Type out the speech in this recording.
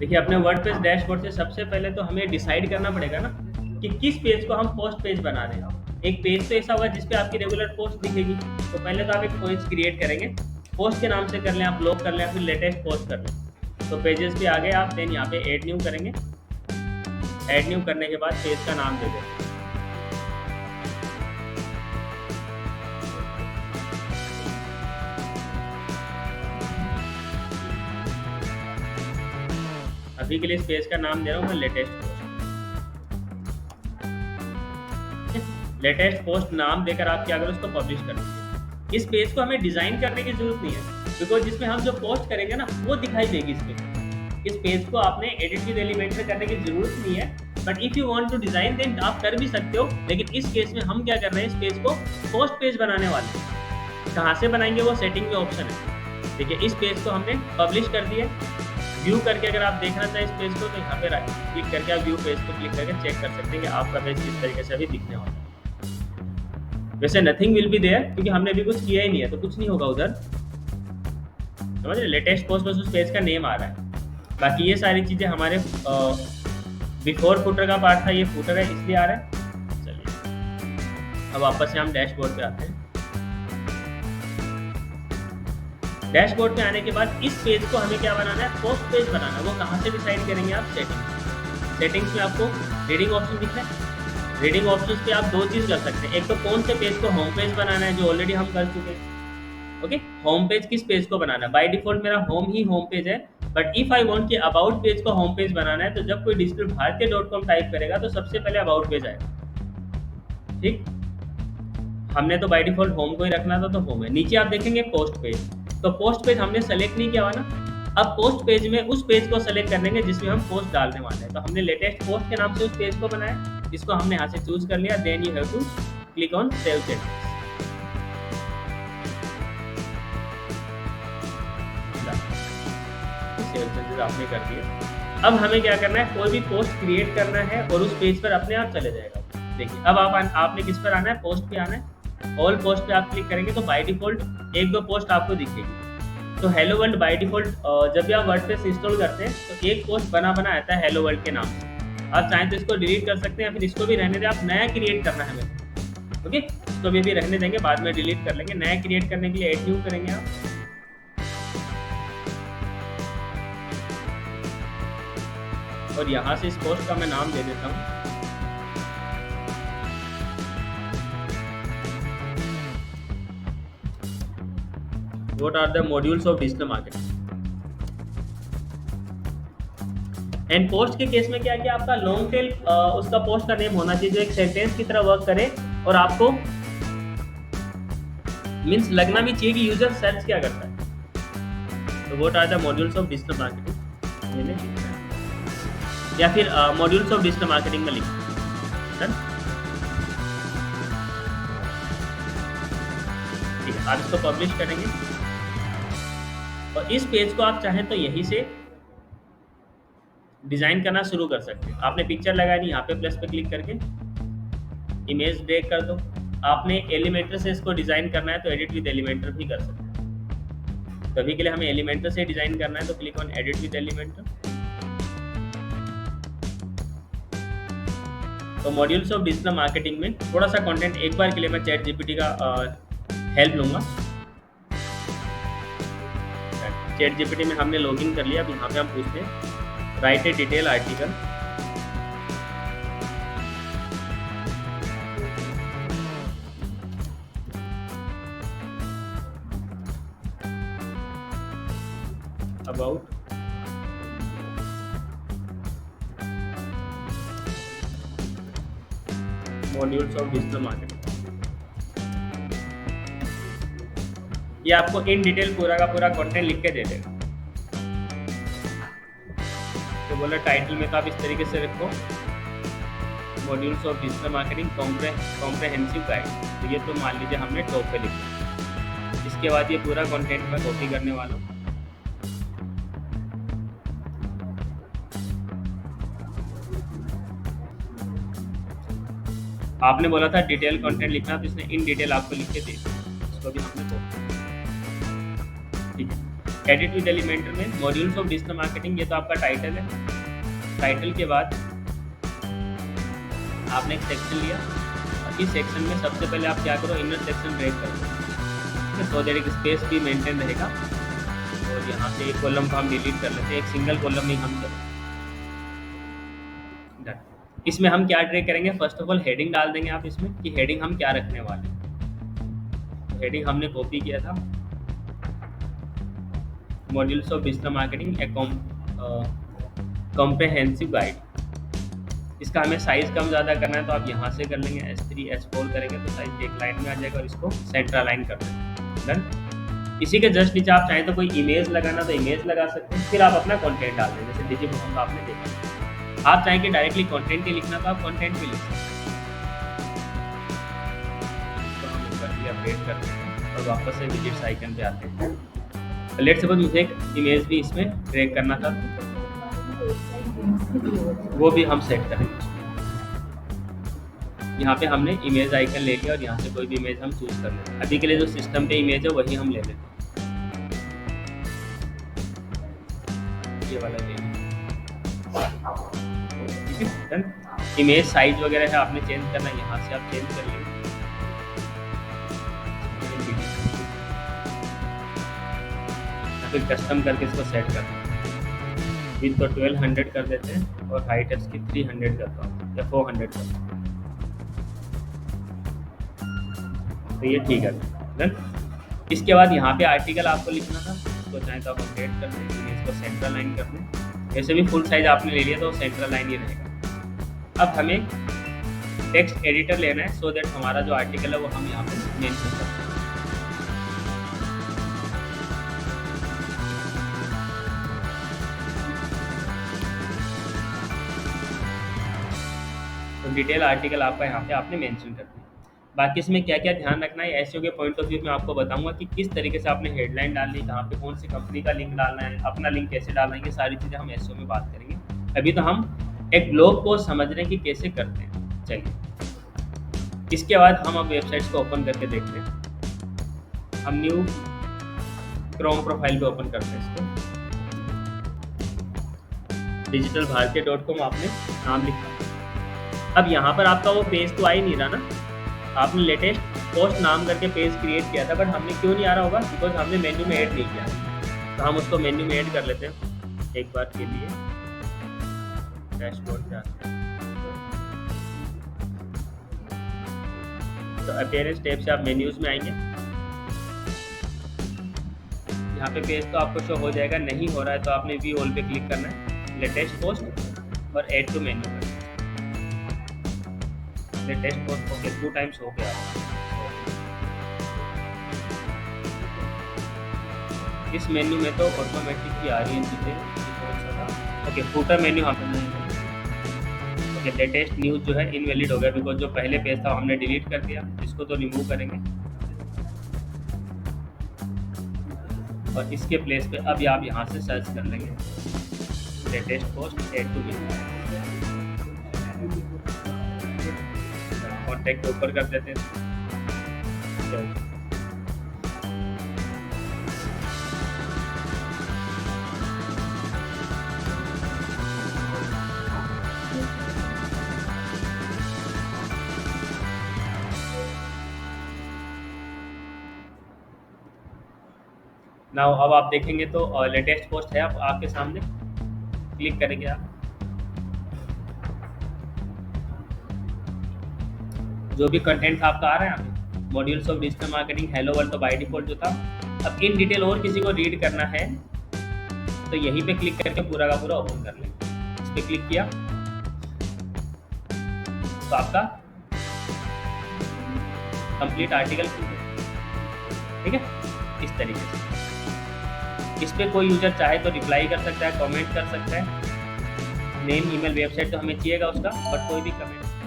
देखिए अपने WordPress dashboard से सबसे पहले तो हमें डिसाइड करना पड़ेगा ना कि किस पेज को हम पोस्ट पेज बना रहे हैं। एक पेज तो ऐसा होगा जिस पे आपकी रेगुलर पोस्ट दिखेगी, तो पहले तो आप एक पेज क्रिएट करेंगे, पोस्ट के नाम से कर लें, आप ब्लॉग कर लें या फिर लेटेस्ट पोस्ट कर लें। तो पेजेस पे आ गए आप, देन यहाँ पे ऐड न्यू करेंगे। ऐड न्यू करने के बाद पेज का नाम दे देंगे। अभी के लिए इस पेज का नाम दे रहा हूँ मैं लेटेस्ट पोस्ट। लेटेस्ट पोस्ट नाम देकर आप क्या करो, उसको पब्लिश कर दीजिए। इस पेज को हमें डिजाइन करने की जरूरत नहीं है, बिकॉज जिसमें हम जो पोस्ट करेंगे ना वो दिखाई देगी इस पेज। इस पेज को आपने एडिट विद एलिमेंटर करने की जरूरत नहीं है, but if you want to design then आप कर भी सकते हो। लेकिन इस केस में हम क्या कर रहे हैं, इस पेज को पोस्ट पेज बनाने वाले हैं। कहाँ से बनाएंगे वो सेटिंग में ऑप्शन है। देखिए इस पेज को हमने पब्लिश कर दिया। व्यू करके अगर आप देखना चाहें इस पेज को, तो यहाँ पे क्लिक करके आप व्यू पेज को क्लिक करके चेक कर सकते हैं कि आपका पेज किस तरीके से अभी दिखने वाला है। वैसे नथिंग विल बी देयर, क्योंकि हमने अभी कुछ किया ही नहीं है, तो कुछ नहीं होगा उधर, समझ रहे। लेटेस्ट पोस्ट बस उस पेज का नेम आ रहा है। बाकी ये सारी चीज़ें हमारे बिफोर फुटर का पार्ट था, ये फुटर है इसलिए आ रहा है। चलिए अब वापस से हम डैशबोर्ड पे आते हैं। डैशबोर्ड पे आने के बाद इस पेज को हमें क्या बनाना है, पोस्ट पेज बनाना है। वो कहाँ से डिसाइड करेंगे आप, सेटिंग्स में आपको रीडिंग ऑप्शन दिख रहा है। रीडिंग ऑप्शंस पे आप दो चीज़ कर सकते हैं। एक तो कौन से पेज को होम पेज बनाना है, जो ऑलरेडी हम कर चुके हैं। ओके, होम पेज किस पेज को बनाना है। बाय डिफॉल्ट मेरा होम ही होम पेज है, बट इफ आई वांट कि अबाउट पेज को होम पेज बनाना है, तो जब कोई digitalbharatiya.com टाइप करेगा तो सबसे पहले अबाउट पेज आएगा। ठीक, हमने तो बाय डिफॉल्ट होम को ही रखना था, तो होम है। नीचे आप देखेंगे पोस्ट पेज, तो पोस्ट पेज हमने सेलेक्ट नहीं किया हुआ ना। अब पोस्ट पेज में उस पेज को सेलेक्ट कर लेंगे जिसमें हम पोस्ट डालने वाले हैं। तो हमने लेटेस्ट पोस्ट के नाम से उस पेज को बनाया, इसको हमने यहाँ से चूज कर लिया। Then you have to click on save changes. Save changes आपने कर दिया। अब हमें क्या करना है, कोई भी पोस्ट क्रिएट करना है और उस पेज पर अपने आप चले जाएगा। देखिए अब आपने किस पर आना है, पोस्ट पे आना है। ऑल पोस्ट पे आप क्लिक करेंगे तो बाय डिफॉल्ट एक दो पोस्ट आपको दिखेगी। तो हेलो वर्ल्ड बाय डिफॉल्ट जब भी आप वर्डप्रेस इंस्टॉल करते हैं तो एक पोस्ट बना आता है हेलो वर्ल्ड के नाम से। आप चाहें तो इसको डिलीट कर सकते हैं, फिर इसको भी रहने दें। आप नया क्रिएट करना है हमें, ओके, इसको भी रहने देंगे, बाद में डिलीट कर लेंगे। नया क्रिएट करने के लिए ऐड न्यू करेंगे आप। और यहाँ से इस पोस्ट का मैं नाम दे देता हूँ What are the modules of digital marketing? And post के केस में क्या है कि आपका लॉन्ग टेल उसका पोस्ट का नेम होना चाहिए जो एक सेंटेंस की तरह वर्क करे, और आपको मीन्स लगना भी चाहिए कि यूजर सर्च क्या करता है। तो what are the modules of digital marketing, या फिर मॉड्यूल्स ऑफ डिजिटल मार्केटिंग में लिखना। ठीक है, आप इसको पब्लिश करेंगे और इस पेज को आप चाहें तो यहीं से डिजाइन करना शुरू कर सकते हैं। आपने पिक्चर लगाया नहीं, यहाँ पे प्लस पे क्लिक करके इमेज ड्रैग कर दो। आपने एलिमेंटर से इसको डिजाइन करना है तो एडिट विद एलिमेंटर भी कर सकते हैं। तो अभी के लिए हमें एलिमेंटर से डिजाइन करना है, तो click on edit with Elementor. तो मॉड्यूल्स ऑफ डिजिटल मार्केटिंग में थोड़ा सा कंटेंट एक बार के लिए मैं चैट जीपीटी का हेल्प लूंगा। चैट जीपीटी में हमने लॉगिन कर लिया। अब यहाँ पे हम पूछते हैं right A detail article. About modules of digital marketing. ये आपको इन डिटेल पूरा का पूरा कंटेंट लिख के दे देगा। तो बोला टाइटल में तो आप इस तरीके से रखो modules of digital marketing comprehensive guide. तो ये तो मान लीजिए हमने टॉप पे लिखा। इसके बाद ये पूरा कंटेंट मैं कॉपी करने वाला हूँ। आपने बोला था डिटेल कंटेंट लिखना, तो इसने इन डिटेल आपको लिख के दे दिया। इसको भी हमने कॉपी, ठीक है। एडिट विद एलिमेंटर में मॉड्यूल्स ऑफ डिजिटल मार्केटिंग, ये तो आपका टाइटल है। टाइटल के बाद आपने एक सेक्शन लिया और इस सेक्शन में सबसे पहले आप क्या करो, इनर सेक्शन ब्रेक करो, सो दैट एक स्पेस भी मेंटेन रहेगा। और यहाँ से एक कॉलम को हम डिलीट कर लेते हैं, एक सिंगल कॉलम में हम चलो। इसमें हम क्या ट्रेक करेंगे, फर्स्ट ऑफ ऑल हेडिंग डाल देंगे आप इसमें कि हेडिंग हम क्या रखने वाले हैं। हेडिंग हमने कॉपी किया था, modules of digital marketing A comprehensive guide. इसका हमें साइज़ कम ज़्यादा करना है तो आप यहाँ से कर लेंगे, S3 S4 करेंगे तो साइज एक लाइन में आ जाएगा और इसको सेंटर अलाइन कर देंगे। डन। इसी के जस्ट नीचे आप चाहें तो कोई इमेज लगाना तो इमेज लगा सकते हैं, फिर आप अपना कंटेंट डाल दें, जैसे डिजिटल का आपने देखा। आप चाहें कि डायरेक्टली कंटेंट ही लिखना तो आप कंटेंट भी लिख सकते हैं। तो हम ऊपर भी अपडेट करते हैं और वापस से विजिट्स आइकन पे आते हैं। लेट्स सपोज मुझे एक इमेज भी इसमें ड्रैग करना था, वो भी हम सेट करेंगे। यहाँ पे हमने इमेज आइकन ले लिया और यहाँ से कोई भी इमेज हम चूज कर लेते हैं। अभी के लिए जो सिस्टम पे इमेज है वही हम ले लेते हैं, ये वाला ले लिया। इमेज साइज वगैरह है आपने चेंज करना है, यहाँ से आप चेंज कर लेंगे। फिर कस्टम करके इसको सेट करना है। विड्थ तो 1200 कर देते हैं और हाइट इसकी 300 करता हूँ या 400 करता हूँ, तो ये ठीक है। देन इसके बाद यहाँ पे आर्टिकल आपको लिखना था, उसको चाहे तो आप अपडेट कर दें, इसको सेंट्रल लाइन कर दें। ऐसे भी फुल साइज आपने ले लिया तो सेंट्रल लाइन ही रहेगा। अब हमें टेक्स्ट एडिटर लेना है सो दैट हमारा जो आर्टिकल है वो हम यहाँ पे मेंशन कर सकते हैं। तो डिटेल आर्टिकल आपका यहाँ पे आपने मेंशन कर दिया। बाकी इसमें क्या क्या ध्यान रखना है एसईओ के पॉइंट ऑफ व्यू में आपको बताऊंगा कि किस तरीके से आपने हेडलाइन डालनी है, कहाँ पे कौन सी कंपनी का लिंक डालना है, अपना लिंक कैसे डालना है, ये सारी चीज़ें हम एसईओ में बात करेंगे। अभी तो हम एक ब्लॉग पोस्ट समझ रहे हैं कि कैसे करते हैं। चलिए इसके बाद हम अब वेबसाइट्स को ओपन करके देखते हैं। हम न्यू क्रोम प्रोफाइल पे ओपन करते हैं इसको। digitalbharatiya.com आपने नाम लिखा। अब यहाँ पर आपका वो पेज तो आ ही नहीं रहा ना, आपने लेटेस्ट पोस्ट नाम करके पेज क्रिएट किया था, बट हमने क्यों नहीं आ रहा होगा, बिकॉज हमने मेन्यू में ऐड नहीं किया। तो हम उसको मेन्यू में ऐड कर लेते हैं एक बार के लिए। डैशबोर्ड पे आते हैं तो अपीयरेंस टैब से आप मेन्यूज में आएंगे। यहाँ पे पेज तो आपको शो हो जाएगा, नहीं हो रहा है तो आपने वी ऑल पे क्लिक करना है, लेटेस्ट पोस्ट और ऐड टू मेन्यू करना है। लेटेस्ट पोस्ट ओके 2 टाइम्स हो गया। इस मेन्यू में तो ऑटोमेटिक ही आ रही है चीज़ें। ओके फूटर मेन्यू हमने ओके लेटेस्ट न्यूज़ जो है इनवैलिड हो गया, बिकॉज जो पहले पेज था हमने डिलीट कर दिया, इसको तो रिमूव करेंगे और इसके प्लेस पे अब आप यहाँ से सर्च कर लेंगे latest post add to menu. Contact ऊपर कर देते हैं। नाउ अब आप देखेंगे तो लेटेस्ट पोस्ट है आपके सामने, क्लिक करेंगे आप। जो भी कंटेंट आपका आ रहा है यहाँ modules of digital marketing hello world तो बाय डिफॉल्ट जो था। अब इन डिटेल और किसी को रीड करना है तो यहीं पे क्लिक करके पूरा का पूरा ओपन कर लेंगे। इस पर क्लिक किया तो आपका कंप्लीट आर्टिकल खुल गया। ठीक है, इस तरीके से इस पे कोई यूजर चाहे तो रिप्लाई कर सकता है, कमेंट कर सकता है। नेम ईमेल वेबसाइट तो हमें चाहिएगा उसका, बट कोई भी कमेंट